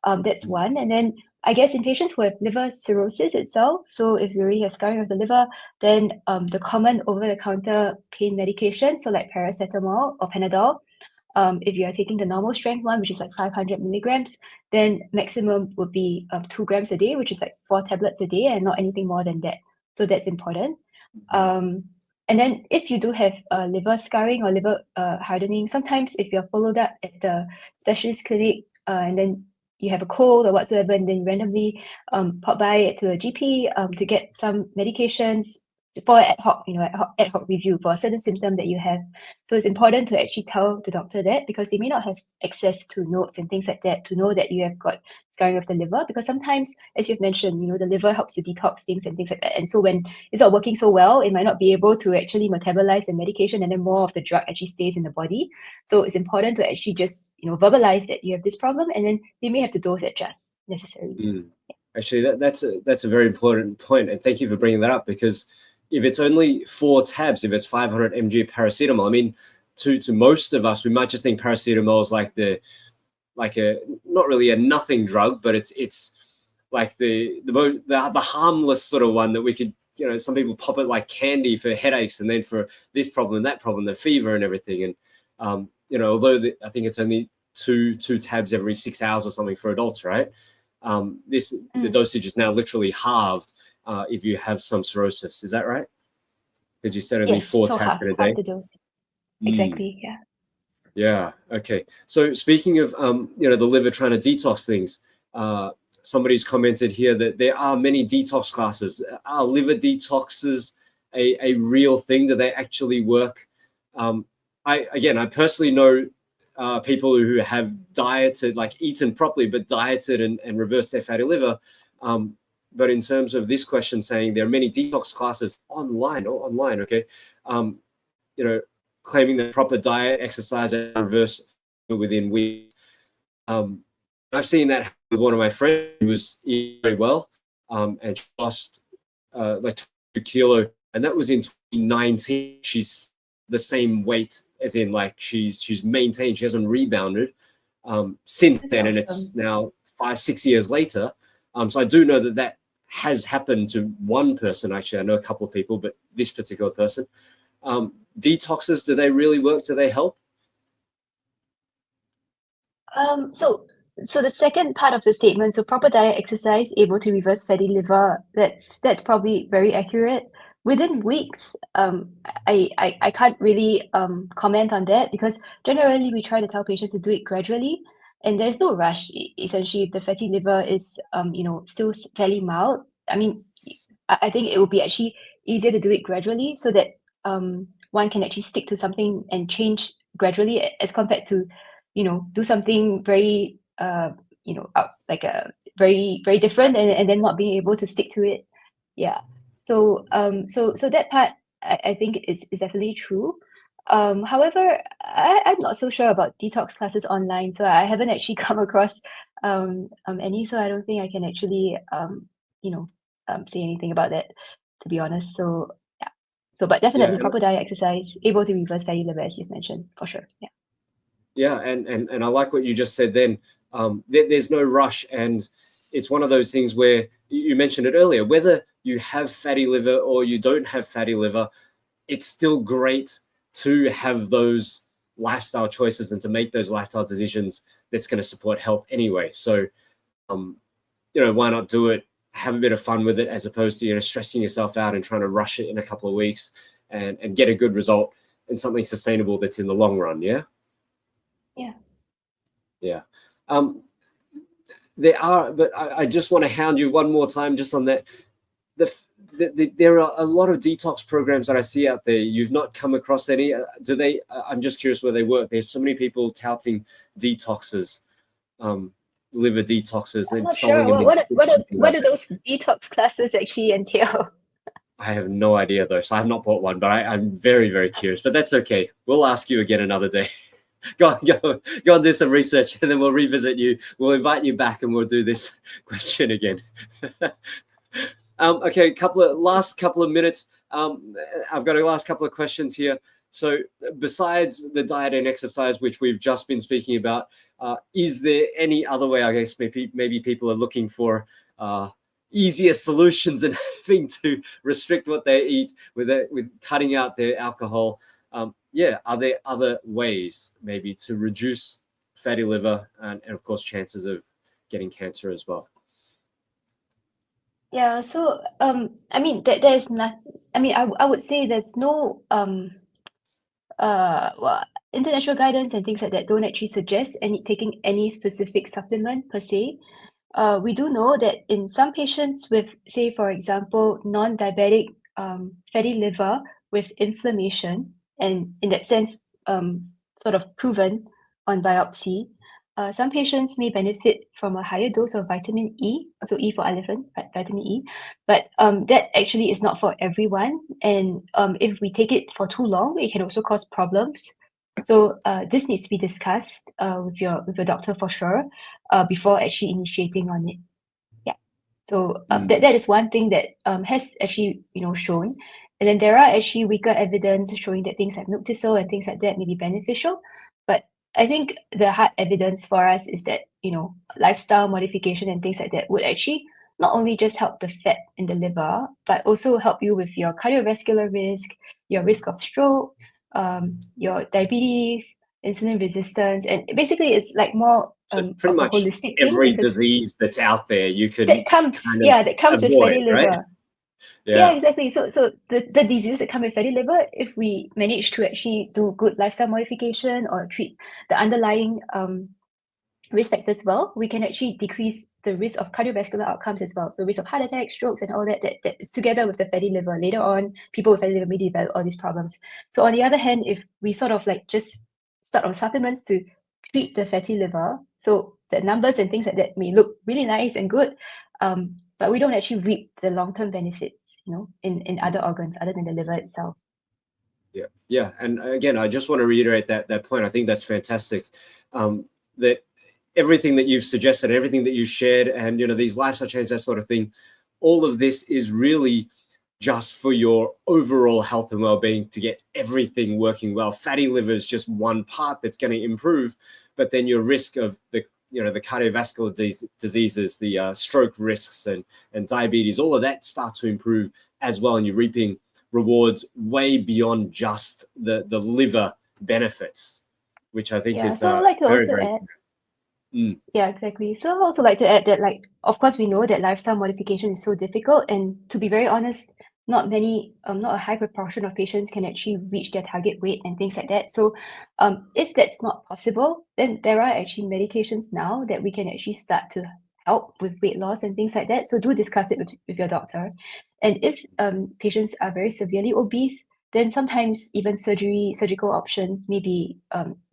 That's one. And then I guess in patients who have liver cirrhosis itself, so if you already have scarring of the liver, then the common over-the-counter pain medication, so like paracetamol or Panadol, if you are taking the normal strength one, which is like 500 milligrams, then maximum would be 2 grams a day, which is like 4 tablets a day, and not anything more than that. So that's important. And then if you do have liver scarring or liver hardening, sometimes if you're followed up at the specialist clinic and then you have a cold or whatsoever, and then randomly pop by to a GP to get some medications for ad hoc review for a certain symptom that you have. So it's important to actually tell the doctor that, because they may not have access to notes and things like that to know that you have got scarring of the liver, because sometimes, as you've mentioned, the liver helps to detox things and things like that. And so when it's not working so well, it might not be able to actually metabolize the medication, and then more of the drug actually stays in the body. So it's important to actually just verbalize that you have this problem, and then they may have to dose adjust necessarily. Actually, that's a very important point, and thank you for bringing that up, because if it's only 4 tabs, if it's 500 mg paracetamol, I mean, to most of us, we might just think paracetamol is like a not really a nothing drug, but it's like the harmless sort of one that we could, some people pop it like candy for headaches, and then for this problem and that problem, the fever and everything. And although I think it's only two tabs every 6 hours or something for adults, right? The dosage is now literally halved if you have some cirrhosis. Is that right? Because you said only Yes, 4 so tabs in a day. half the dose. Exactly. Yeah. Yeah. Okay. So speaking of the liver trying to detox things, somebody's commented here that there are many detox classes. Are liver detoxes a real thing? Do they actually work? I personally know people who have dieted, like eaten properly, but dieted and reversed their fatty liver. But in terms of this question, saying there are many detox classes online, okay, claiming the proper diet, exercise, and reverse within weeks. I've seen that with one of my friends who was eating very well, and she lost like 2 kilos, and that was in 2019. She's the same weight, as in like she's maintained. She hasn't rebounded since then, and it's now 5-6 years later. So I do know that has happened to one person. Actually, I know a couple of people, but this particular person. Detoxes, do they really work? Do they help? So the second part of the statement, so proper diet, exercise, able to reverse fatty liver, that's probably very accurate. Within weeks, I can't really comment on that, because generally we try to tell patients to do it gradually, and there's no rush. Essentially, if the fatty liver is still fairly mild, I mean, I think it would be actually easier to do it gradually, so that one can actually stick to something and change gradually as compared to, do something very, like a very different and then not being able to stick to it. Yeah. So that part I think is definitely true. However, I'm not so sure about detox classes online, so I haven't actually come across any, so I don't think I can actually say anything about that, to be honest. So yeah. So but definitely Yeah, proper diet, exercise, able to reverse fatty liver as you've mentioned, for sure. Yeah. yeah, and I like what you just said then. There's no rush, and it's one of those things where you mentioned it earlier, whether you have fatty liver or you don't have fatty liver, it's still great to have those lifestyle choices and to make those lifestyle decisions that's going to support health anyway. So, why not do it? Have a bit of fun with it as opposed to, stressing yourself out and trying to rush it in a couple of weeks and get a good result and something sustainable that's in the long run. Yeah. Yeah. Yeah. But I just want to hound you one more time just on that. There are a lot of detox programs that I see out there. You've not come across any? Do they? I'm just curious where they work. There's so many people touting detoxes, liver detoxes, I'm and not selling sure. them in something What like do that. those detox classes actually entail? I have no idea though, so I have not bought one. But I'm very, very curious. But that's okay. We'll ask you again another day. Go and do some research, and then we'll revisit you. We'll invite you back, and we'll do this question again. Okay, last couple of minutes. I've got a last couple of questions here. So, besides the diet and exercise, which we've just been speaking about, is there any other way? I guess maybe people are looking for easier solutions and having to restrict what they eat with cutting out their alcohol. Are there other ways maybe to reduce fatty liver and of course chances of getting cancer as well? Yeah, so I mean there is not. I mean I would say there's no well, international guidance and things like that don't actually suggest taking any specific supplement per se. We do know that in some patients with, say, for example, non-diabetic fatty liver with inflammation, and in that sense, sort of proven on biopsy, some patients may benefit from a higher dose of vitamin E, so E for elephant, vitamin E, but that actually is not for everyone. And if we take it for too long, it can also cause problems. So this needs to be discussed with your doctor for sure before actually initiating on it. Yeah. So that is one thing that has actually shown. And then there are actually weaker evidence showing that things like milk thistle and things like that may be beneficial. But I think the hard evidence for us is that lifestyle modification and things like that would actually not only just help the fat in the liver, but also help you with your cardiovascular risk, your risk of stroke, your diabetes, insulin resistance, and basically it's like more So of pretty a much holistic thing every because disease that's out there, you can kind of that comes with avoid, fatty right? liver. Yeah, Yeah. exactly. So the diseases that come with fatty liver, if we manage to actually do good lifestyle modification or treat the underlying risk factors well, we can actually decrease the risk of cardiovascular outcomes as well. So risk of heart attack, strokes, and all that is together with the fatty liver. Later on, people with fatty liver may develop all these problems. So on the other hand, if we sort of like just start on supplements to treat the fatty liver, so the numbers and things like that may look really nice and good, but we don't actually reap the long-term benefits, in other organs other than the liver itself. Yeah. And again, I just want to reiterate that point. I think that's fantastic. That everything that you've suggested, everything that you shared, and these lifestyle changes, that sort of thing, all of this is really just for your overall health and well-being, to get everything working well. Fatty liver is just one part that's going to improve, but then your risk of the cardiovascular diseases, the stroke risks, and diabetes, all of that starts to improve as well, and you're reaping rewards way beyond just the liver benefits, which I think Yeah, is so I'd like to very, also very add. Mm. Yeah, exactly. So I'd also like to add that, like, of course, we know that lifestyle modification is so difficult, and to be very honest, not a high proportion of patients can actually reach their target weight and things like that. So, if that's not possible, then there are actually medications now that we can actually start to help with weight loss and things like that. So do discuss it with your doctor. And if patients are very severely obese, then sometimes even surgical options may be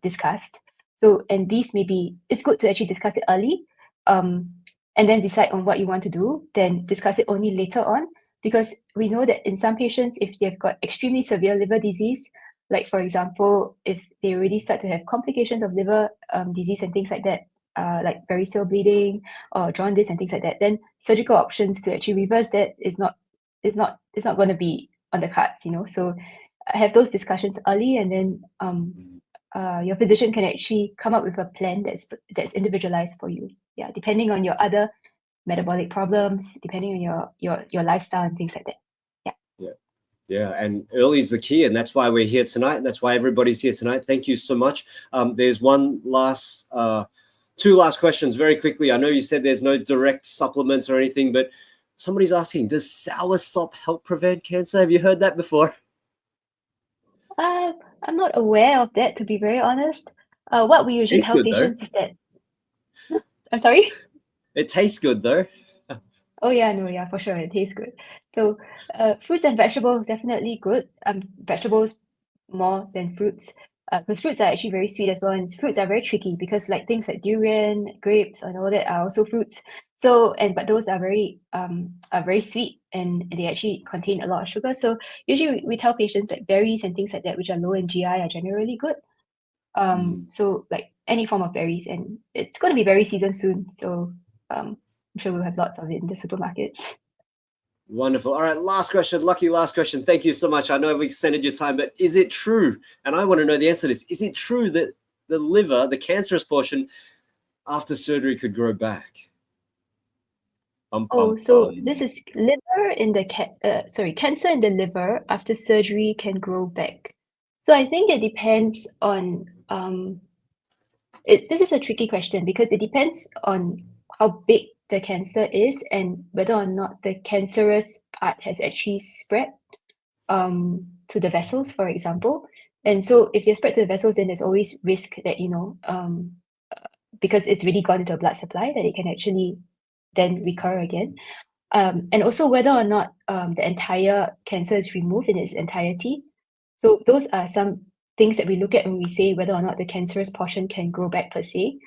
discussed. So, and these may be, it's good to actually discuss it early, and then decide on what you want to do, then discuss it only later on, because we know that in some patients, if they've got extremely severe liver disease, like for example, if they already start to have complications of liver disease and things like that, like variceal bleeding or jaundice and things like that, then surgical options to actually reverse that is not going to be on the cards, you know. So have those discussions early, and then your physician can actually come up with a plan that's individualized for you. Yeah, depending on your other metabolic problems, depending on your lifestyle and things like that. Yeah, and early is the key, and that's why we're here tonight, and that's why everybody's here tonight. Thank you so much. There's two last questions very quickly. I know you said there's no direct supplements or anything, but somebody's asking, does soursop help prevent cancer? Have you heard that before? I'm not aware of that, to be very honest. What we usually Tastes tell good, though. patients is that... I'm sorry? It tastes good, though. Oh yeah, no, yeah, for sure, it tastes good. So fruits and vegetables, definitely good. Vegetables more than fruits, because fruits are actually very sweet as well, and fruits are very tricky because like things like durian, grapes, and all that are also fruits. So but those are very sweet, and they actually contain a lot of sugar. So usually we tell patients that berries and things like that, which are low in GI, are generally good. So like any form of berries, and it's going to be berry season soon. So I'm sure we'll have lots of it in the supermarkets. Wonderful. All right, last question, lucky last question. Thank you so much. I know we extended your time, but is it true? And I want to know the answer to this. Is it true that the liver, the cancerous portion, after surgery could grow back? So this is liver in the cancer in the liver after surgery can grow back. So I think it depends on this is a tricky question because it depends on how big the cancer is and whether or not the cancerous part has actually spread to the vessels, for example. And so if they spread to the vessels, then there's always risk that, because it's really gone into a blood supply, that it can actually then recur again. And also whether or not the entire cancer is removed in its entirety. So those are some things that we look at when we say whether or not the cancerous portion can grow back per se.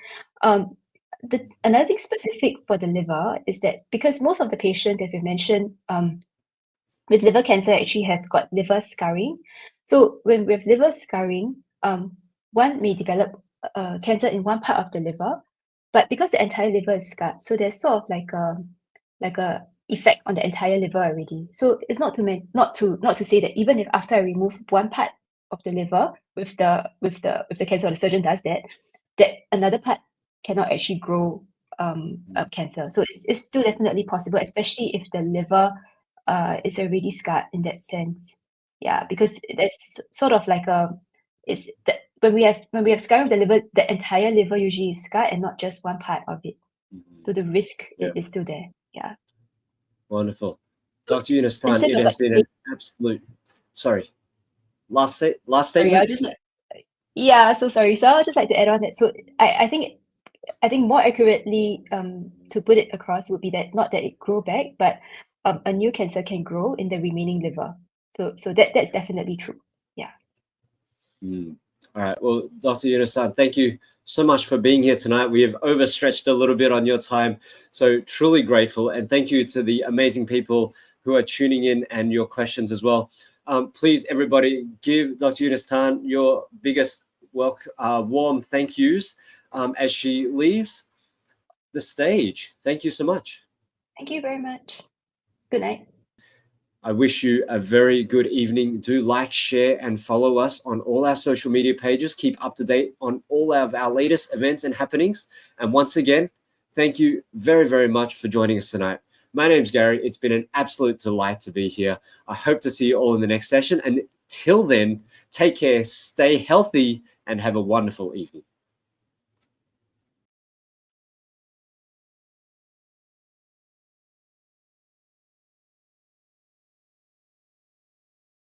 Another thing specific for the liver is that because most of the patients, as we mentioned, with liver cancer actually have got liver scarring. So when we have liver scarring, one may develop cancer in one part of the liver, but because the entire liver is scarred, so there's sort of like a effect on the entire liver already. So it's not to say that even if after I remove one part of the liver with the cancer, or the surgeon does that another part cannot actually grow cancer. So it's still definitely possible, especially if the liver is already scarred in that sense. Yeah, because it's sort of like when we have scarring of the liver, the entire liver usually is scarred and not just one part of it. So the risk is still there. Yeah. Wonderful. Dr. Eunice Tan, it has been an absolute... Sorry. Last statement? Sorry, so sorry. So I'll just like to add on that. So I think more accurately to put it across would be that not that it grow back, but a new cancer can grow in the remaining liver. So that's definitely true. Yeah. All right. Well, Dr. Eunice Tan, thank you so much for being here tonight. We have overstretched a little bit on your time, so truly grateful. And thank you to the amazing people who are tuning in and your questions as well. Please, everybody, give Dr. Eunice Tan your biggest warm thank yous as she leaves the stage. Thank you so much. Thank you very much. Good night. I wish you a very good evening. Do like, share, and follow us on all our social media pages. Keep up to date on all of our latest events and happenings. And once again, thank you very, very much for joining us tonight. My name's Gary. It's been an absolute delight to be here. I hope to see you all in the next session. And till then, take care, stay healthy, and have a wonderful evening.